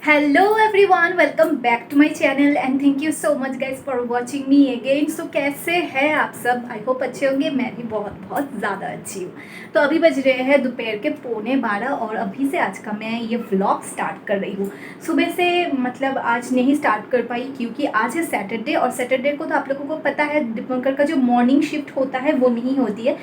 Hello everyone, welcome back to my channel and thank you so much guys for watching me again. So कैसे हैं आप सब? I hope अच्छे होंगे। मैं भी बहुत बहुत ज़्यादा अच्छी हूँ। तो अभी बज रहे हैं दोपहर के 11:15 और अभी से आज का मैं ये व्लॉग स्टार्ट कर रही हूँ। सुबह से मतलब आज नहीं स्टार्ट कर पाई क्योंकि आज है सैटरडे और सैटरडे को तो आप लोगों को पता है दीपंकर का जो मॉर्निंग शिफ्ट होता है वो नहीं होती है,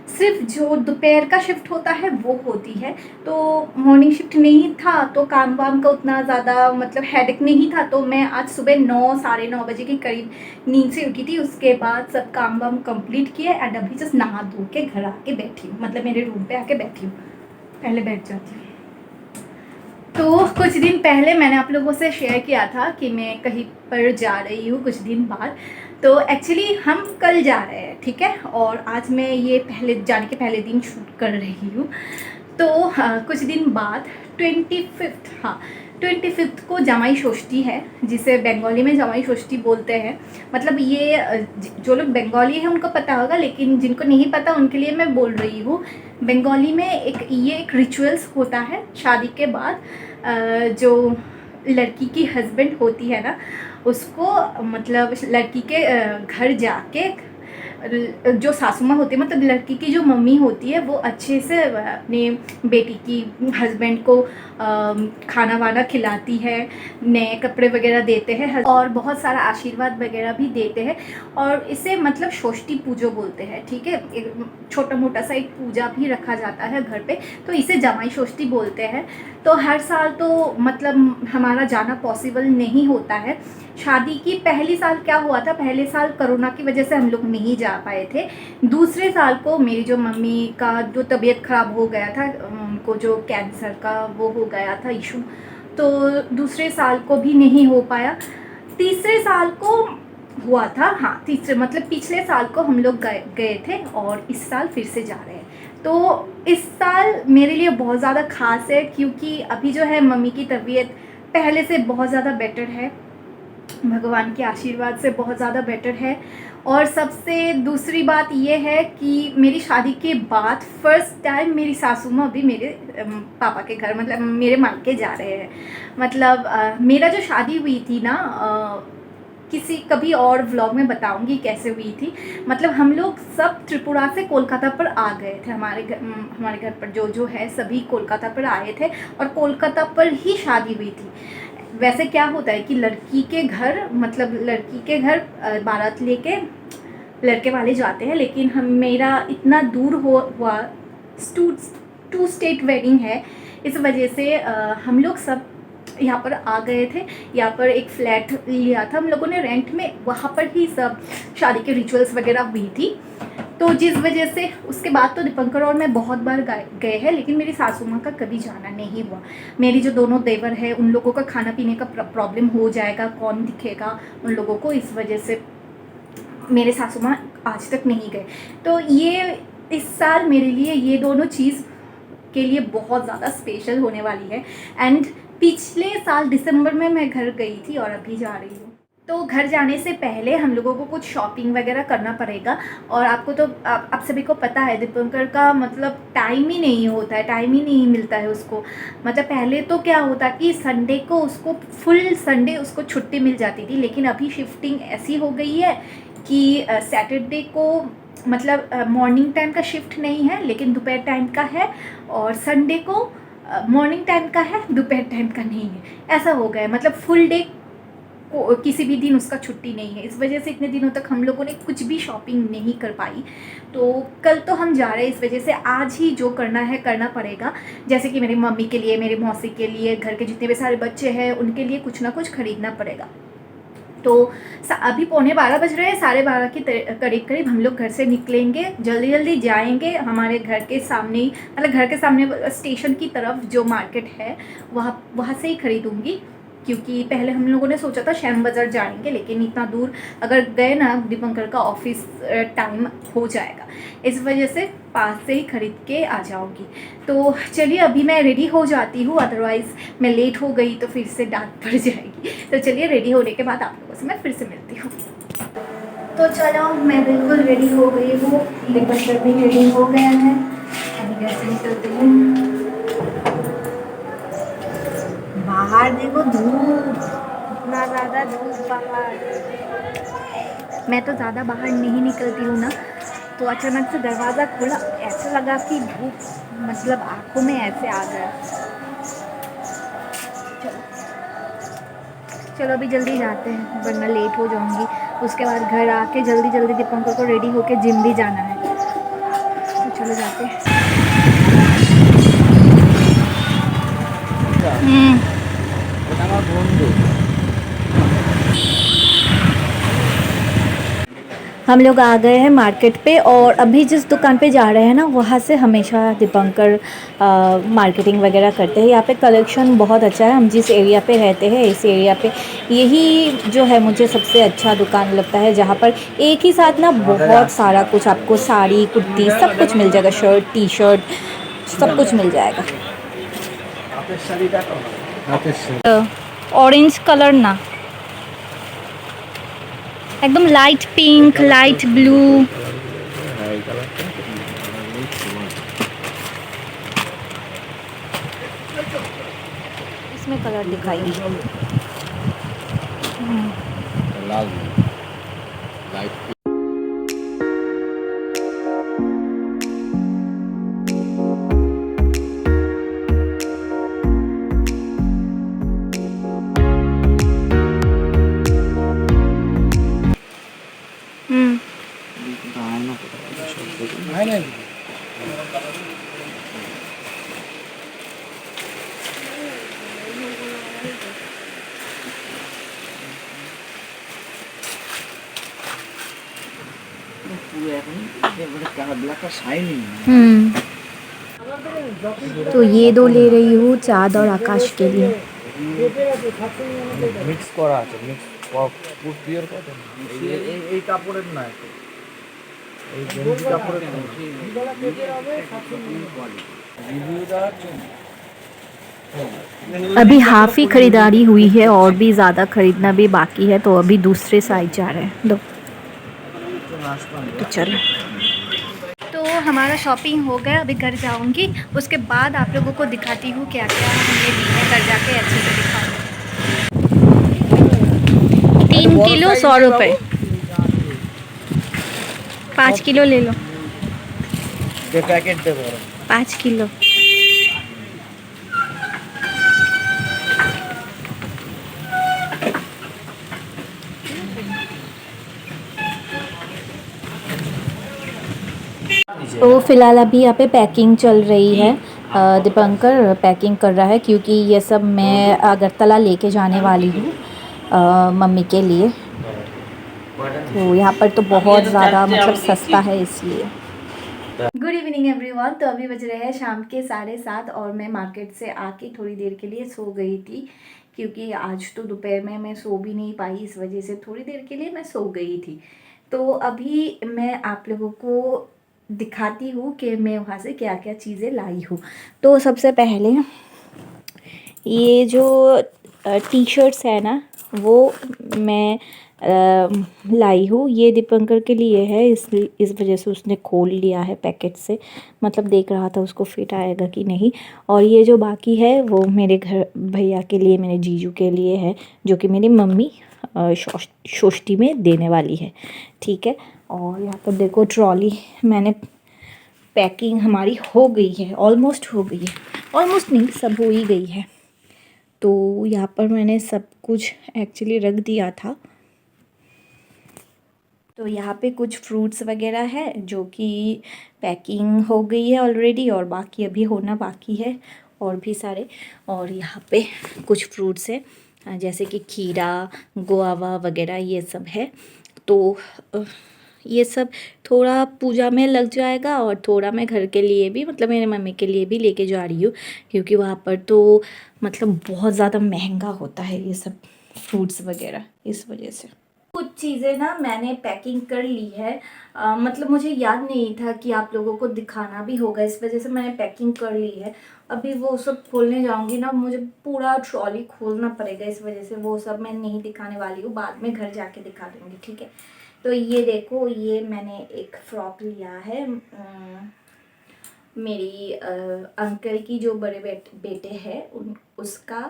सिर्फ जो दोपहर का शिफ्ट होता है वो होती है। तो मॉर्निंग शिफ्ट नहीं था तो काम वाम का उतना ज़्यादा मतलब हेडेक नहीं था। तो मैं आज सुबह 9 साढ़े 9 बजे के करीब नींद से उठी थी। उसके बाद सब काम वाम कंप्लीट किए एंड अभी जस्ट नहा धो के घर आके बैठी हूँ, मतलब मेरे रूम पे आके बैठी हूँ। पहले बैठ जाती हूँ। तो कुछ दिन पहले मैंने आप लोगों से शेयर किया था कि मैं कहीं पर जा रही हूँ कुछ दिन बाद। तो एक्चुअली हम कल जा रहे हैं, ठीक है। और आज मैं ये पहले जाने के पहले दिन शूट कर रही हूँ। तो कुछ दिन बाद 25th, हाँ 25th को जमाई षष्ठी है, जिसे बंगाली में जमाई षष्ठी बोलते हैं। मतलब ये जो लोग बंगाली हैं उनको पता होगा, लेकिन जिनको नहीं पता उनके लिए मैं बोल रही हूँ। बंगाली में एक रिचुअल्स होता है शादी के बाद। जो लड़की की हस्बैंड होती है ना, उसको मतलब लड़की के घर जाके जो सासू माँ होती है, मतलब लड़की की जो मम्मी होती है, वो अच्छे से अपने बेटी की हस्बैंड को खाना वाना खिलाती है, नए कपड़े वगैरह देते हैं और बहुत सारा आशीर्वाद वगैरह भी देते हैं। और इसे मतलब षष्ठी पूजो बोलते हैं, ठीक है। एक छोटा मोटा सा एक पूजा भी रखा जाता है घर पे, तो इसे जमाई षष्ठी बोलते हैं। तो हर साल तो मतलब हमारा जाना पॉसिबल नहीं होता है। शादी की पहली साल क्या हुआ था, पहले साल कोरोना की वजह से हम लोग नहीं जा पाए थे। दूसरे साल को मेरी जो मम्मी का जो तबीयत ख़राब हो गया था, उनको जो कैंसर का वो हो गया था इशू, तो दूसरे साल को भी नहीं हो पाया। तीसरे साल को हुआ था, हाँ तीसरे मतलब पिछले साल को हम लोग गए थे और इस साल फिर से जा रहे हैं। तो इस साल मेरे लिए बहुत ज़्यादा ख़ास है क्योंकि अभी जो है मम्मी की तबीयत पहले से बहुत ज़्यादा बेटर है, भगवान के आशीर्वाद से बहुत ज़्यादा बेटर है। और सबसे दूसरी बात ये है कि मेरी शादी के बाद फर्स्ट टाइम मेरी सासू माँ भी मेरे पापा के घर मतलब मेरे मायके जा रहे हैं। मतलब मेरा जो शादी हुई थी ना, किसी कभी और व्लॉग में बताऊंगी कैसे हुई थी। मतलब हम लोग सब त्रिपुरा से कोलकाता पर आ गए थे। हमारे घर पर जो है सभी कोलकाता पर आए थे और कोलकाता पर ही शादी हुई थी। वैसे क्या होता है कि लड़की के घर मतलब लड़की के घर बारात लेके लड़के वाले जाते हैं, लेकिन मेरा इतना दूर हुआ टू स्टेट वेडिंग है, इस वजह से हम लोग सब यहाँ पर आ गए थे। यहाँ पर एक फ्लैट लिया था हम लोगों ने रेंट में, वहाँ पर ही सब शादी के रिचुअल्स वगैरह हुई थी। तो जिस वजह से उसके बाद तो दीपंकर और मैं बहुत बार गए हैं, लेकिन मेरी सासू माँ का कभी जाना नहीं हुआ। मेरी जो दोनों देवर है उन लोगों का खाना पीने का प्रॉब्लम हो जाएगा, कौन दिखेगा उन लोगों को, इस वजह से मेरे सासू माँ आज तक नहीं गए। तो ये इस साल मेरे लिए ये दोनों चीज़ के लिए बहुत ज़्यादा स्पेशल होने वाली है। एंड पिछले साल दिसंबर में मैं घर गई थी और अभी जा रही हूँ। तो घर जाने से पहले हम लोगों को कुछ शॉपिंग वगैरह करना पड़ेगा। और आपको तो आप सभी को पता है दीपंकर का मतलब टाइम ही नहीं होता है, टाइम ही नहीं मिलता है उसको। मतलब पहले तो क्या होता कि संडे को उसको फुल संडे उसको छुट्टी मिल जाती थी, लेकिन अभी शिफ्टिंग ऐसी हो गई है कि सैटरडे को मतलब मॉर्निंग टाइम का शिफ्ट नहीं है लेकिन दोपहर टाइम का है, और संडे को मॉर्निंग टाइम का है दोपहर टाइम का नहीं है। ऐसा हो गया है, मतलब फुल डे को किसी भी दिन उसका छुट्टी नहीं है। इस वजह से इतने दिनों तक हम लोगों ने कुछ भी शॉपिंग नहीं कर पाई। तो कल तो हम जा रहे हैं, इस वजह से आज ही जो करना है करना पड़ेगा। जैसे कि मेरी मम्मी के लिए, मेरी मौसी के लिए, घर के जितने भी सारे बच्चे हैं उनके लिए कुछ ना कुछ खरीदना पड़ेगा। तो अभी 11:15 बज रहे हैं, 12:30 के करीब करीब हम लोग घर से निकलेंगे, जल्दी जल्दी जाएंगे हमारे घर के सामने ही, मतलब घर के सामने स्टेशन की तरफ जो मार्केट है वहाँ से ही खरीदूँगी। क्योंकि पहले हम लोगों ने सोचा था श्याम बाज़ार जाएंगे, लेकिन इतना दूर अगर गए ना दीपंकर का ऑफिस टाइम हो जाएगा, इस वजह से पास से ही खरीद के आ जाऊंगी। तो चलिए अभी मैं रेडी हो जाती हूँ, अदरवाइज़ मैं लेट हो गई तो फिर से डांट पड़ जाएगी। तो चलिए रेडी होने के बाद आप लोगों से मैं फिर से मिलती हूँ। तो चलो मैं बिल्कुल रेडी हो गई हूँ, दीपंकर भी रेडी हो गया है, अभी घर से निकलते हैं। बाहर देखो धूप, इतना ज़्यादा धूप बाहर। मैं तो ज़्यादा बाहर नहीं निकलती हूँ ना, तो अचानक से दरवाज़ा खुला, ऐसा लगा कि धूप मतलब आँखों में ऐसे आ गया। चलो चलो अभी जल्दी जाते हैं वरना लेट हो जाऊंगी। उसके बाद घर आके जल्दी जल्दी दीपंकर को रेडी होके जिम भी जाना है, तो चलो जाते हैं। हम लोग आ गए हैं मार्केट पे, और अभी जिस दुकान पे जा रहे हैं ना, वहाँ से हमेशा दीपंकर मार्केटिंग वगैरह करते हैं। यहाँ पे कलेक्शन बहुत अच्छा है। हम जिस एरिया पे रहते हैं, इस एरिया पे यही जो है मुझे सबसे अच्छा दुकान लगता है, जहाँ पर एक ही साथ ना बहुत सारा कुछ आपको साड़ी कुर्ती सब कुछ मिल जाएगा, शर्ट टी शर्ट सब कुछ मिल जाएगा। ऑरेंज कलर ना, एकदम लाइट पिंक लाइट ब्लू। इसमें कलर दिखाई लाल लाइट। तो ये दो ले रही हूँ चाँद और आकाश के लिए। মিক্স করা আছে, মিক্স পুরো কত এই কাপড়ের না, এই গেঞ্জি কাপড়ের রিভিউটা अभी हाफ ही खरीदारी हुई है और भी ज़्यादा खरीदना भी बाकी है, तो अभी दूसरे साइड जा रहे हैं। दो तो चलो, तो हमारा शॉपिंग हो गया। अभी घर जाऊंगी, उसके बाद आप लोगों को दिखाती हूँ क्या क्या हमने ली है। घर जाके अच्छे से दिखाऊंगी। 3 किलो 100 रुपये, 5 किलो ले लो। पैकेट दे दो 5 किलो। तो फ़िलहाल अभी यहाँ पे पैकिंग चल रही है। दीपंकर पैकिंग कर रहा है, क्योंकि ये सब मैं अगरतला लेके जाने वाली हूँ मम्मी के लिए। तो यहाँ पर तो बहुत ज़्यादा मतलब सस्ता है, इसलिए। Good evening everyone. तो अभी बज रहे हैं शाम के 7:30 और मैं मार्केट से आके थोड़ी देर के लिए सो गई थी, क्योंकि आज तो दोपहर में मैं सो भी नहीं पाई, इस वजह से थोड़ी देर के लिए मैं सो गई थी। तो अभी मैं आप लोगों को दिखाती हूँ कि मैं वहाँ से क्या क्या चीज़ें लाई हूँ। तो सबसे पहले ये जो टी शर्ट्स है ना, वो मैं लाई हूँ। ये दीपंकर के लिए है, इस वजह से उसने खोल लिया है पैकेट से, मतलब देख रहा था उसको फिट आएगा कि नहीं। और ये जो बाकी है वो मेरे घर भैया के लिए, मेरे जीजू के लिए है, जो कि मेरी मम्मी षष्ठी में देने वाली है, ठीक है। और यहाँ पर देखो ट्रॉली, मैंने पैकिंग हमारी हो गई है, ऑलमोस्ट हो गई है, ऑलमोस्ट नहीं सब हो ही गई है। तो यहाँ पर मैंने सब कुछ एक्चुअली रख दिया था। तो यहाँ पे कुछ फ्रूट्स वगैरह है जो कि पैकिंग हो गई है ऑलरेडी, और बाकी अभी होना बाकी है, और भी सारे। और यहाँ पे कुछ फ्रूट्स है, जैसे कि खीरा गुआवा वगैरह ये सब है। तो ये सब थोड़ा पूजा में लग जाएगा, और थोड़ा मैं घर के लिए भी, मतलब मेरे मम्मी के लिए भी लेके जा रही हूँ, क्योंकि वहाँ पर तो मतलब बहुत ज़्यादा महंगा होता है ये सब फ्रूट्स वगैरह, इस वजह से। कुछ चीज़ें ना मैंने पैकिंग कर ली है, मतलब मुझे याद नहीं था कि आप लोगों को दिखाना भी होगा, इस वजह से मैंने पैकिंग कर ली है। अभी वो सब खोलने जाऊंगी ना, मुझे पूरा ट्रॉली खोलना पड़ेगा, इस वजह से वो सब मैं नहीं दिखाने वाली हूँ, बाद में घर जाके दिखा दूँगी, ठीक है। तो ये देखो, ये मैंने एक फ्रॉक लिया है मेरी अंकल की जो बड़े बेटे हैं उसका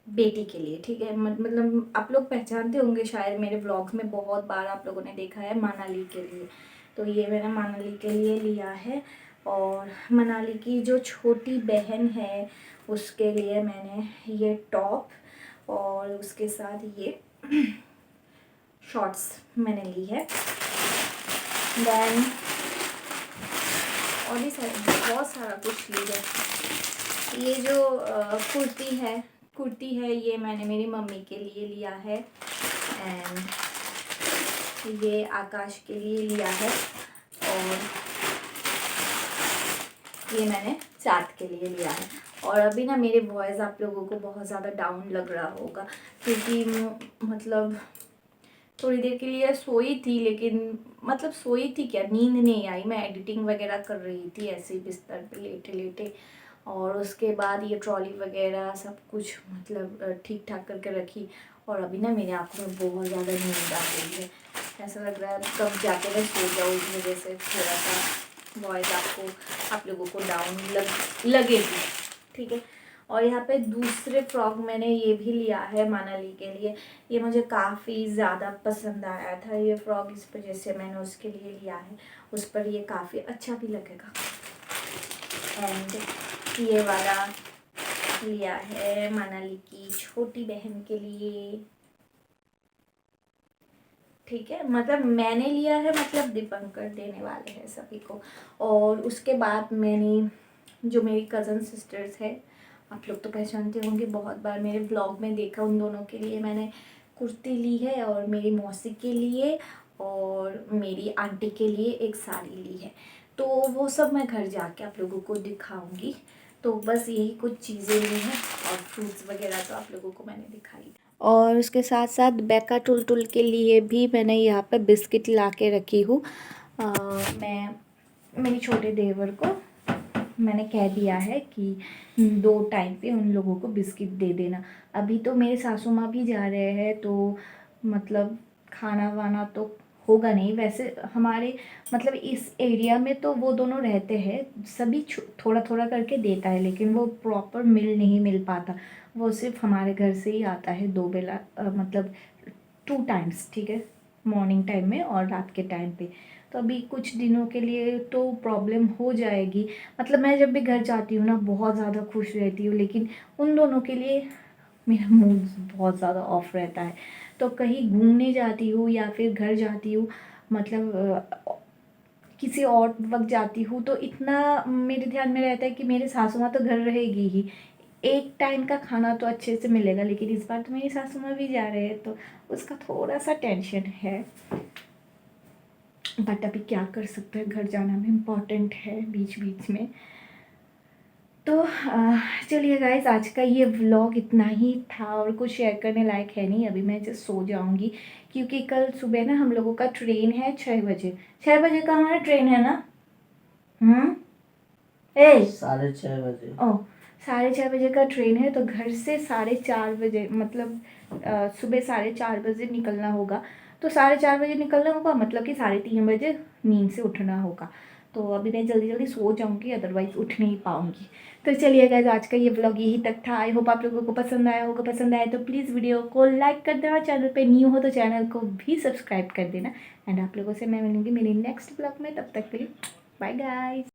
बेटी के लिए, ठीक है। मतलब आप लोग पहचानते होंगे शायद, मेरे व्लॉग्स में बहुत बार आप लोगों ने देखा है मनाली के लिए। तो ये मैंने मनाली के लिए लिया है। और मनाली की जो छोटी बहन है उसके लिए मैंने ये टॉप और उसके साथ ये शॉर्ट्स मैंने ली है। देन और भी बहुत सारा कुछ ली है। ये जो कुर्ती है ये मैंने मेरी मम्मी के लिए लिया है। एंड ये आकाश के लिए लिया है। और ये मैंने चाँद के लिए लिया है। और अभी ना मेरे वॉइस आप लोगों को बहुत ज़्यादा डाउन लग रहा होगा, क्योंकि मतलब थोड़ी देर के लिए सोई थी, लेकिन मतलब सोई थी क्या, नींद नहीं आई। मैं एडिटिंग वगैरह कर रही थी ऐसे ही बिस्तर पे लेटे लेटे। और उसके बाद ये ट्रॉली वगैरह सब कुछ मतलब ठीक ठाक करके रखी। और अभी ना मेरी आँखों में बहुत ज़्यादा नींद आ गई है। ऐसा लग रहा है कब जाके मैं सो जाऊँ, इस वजह से थोड़ा सा वॉइस आप लोगों को डाउन लगेगी, ठीक है। और यहाँ पे दूसरे फ्रॉक मैंने ये भी लिया है मनाली के लिए। ये मुझे काफ़ी ज़्यादा पसंद आया था ये फ्रॉक, इस वजह से मैंने उसके लिए लिया है। उस पर ये काफ़ी अच्छा भी लगेगा। एंड ये वाला लिया है मनाली की छोटी बहन के लिए, ठीक है। मतलब मैंने लिया है, मतलब दीपंकर देने वाले हैं सभी को। और उसके बाद मैंने जो मेरी कज़न सिस्टर्स है, आप लोग तो पहचानते होंगे, बहुत बार मेरे ब्लॉग में देखा, उन दोनों के लिए मैंने कुर्ती ली है। और मेरी मौसी के लिए और मेरी आंटी के लिए एक साड़ी ली है। तो वो सब मैं घर जाके आप लोगों को दिखाऊंगी। तो बस यही कुछ चीज़ें ली हैं। और फ्रूट्स वगैरह तो आप लोगों को मैंने दिखाई। और उसके साथ साथ बेका टुलटुल के लिए भी मैंने यहाँ पे बिस्किट ला के रखी हूँ। मैं मेरे छोटे देवर को मैंने कह दिया है कि 2 टाइम पे उन लोगों को बिस्किट दे देना। अभी तो मेरे सासू माँ भी जा रहे हैं, तो मतलब खाना वाना तो होगा नहीं। वैसे हमारे मतलब इस एरिया में तो वो दोनों रहते हैं, सभी थोड़ा थोड़ा करके देता है, लेकिन वो प्रॉपर नहीं मिल पाता। वो सिर्फ हमारे घर से ही आता है 2 बेला, मतलब 2 टाइम्स, ठीक है, मॉर्निंग टाइम में और रात के टाइम पे। तो अभी कुछ दिनों के लिए तो प्रॉब्लम हो जाएगी। मतलब मैं जब भी घर जाती हूँ ना बहुत ज़्यादा खुश रहती हूँ, लेकिन उन दोनों के लिए मेरा मूड बहुत ज़्यादा ऑफ रहता है। तो कहीं घूमने जाती हूँ या फिर घर जाती हूँ, मतलब किसी और वक्त जाती हूँ, तो इतना मेरे ध्यान में रहता है कि मेरे सासू माँ तो घर रहेगी ही, एक टाइम का खाना तो अच्छे से मिलेगा। लेकिन इस बार तो मेरी सासू माँ भी जा रहे हैं, तो उसका थोड़ा सा टेंशन है। बट अभी क्या कर सकते हैं, घर जाना भी इम्पॉर्टेंट है बीच बीच में। तो चलिए गाइस, आज का ये व्लॉग इतना ही था और कुछ शेयर करने लायक है नहीं। अभी मैं जस्ट सो जाऊंगी, क्योंकि कल सुबह ना हम लोगों का ट्रेन है 6 बजे। 6 बजे का हमारा ट्रेन है ना। ए 6:30 बजे। ओ 6:30 बजे का ट्रेन है, तो घर से 4:30 बजे, मतलब सुबह 4:30 बजे निकलना होगा। तो 4:30 बजे निकलना होगा, मतलब कि 3:30 बजे नींद से उठना होगा। तो अभी मैं जल्दी जल्दी सो जाऊंगी, अदरवाइज़ उठ नहीं पाऊंगी। तो चलिए गाइस, आज का ये व्लॉग यही तक था। आई होप आप लोगों को पसंद आया होगा। पसंद आए तो प्लीज़ वीडियो को लाइक कर देना, चैनल पे न्यू हो तो चैनल को भी सब्सक्राइब कर देना। एंड आप लोगों से मैं मिलूंगी मेरी नेक्स्ट व्लॉग में, तब तक के लिए बाय गाइस।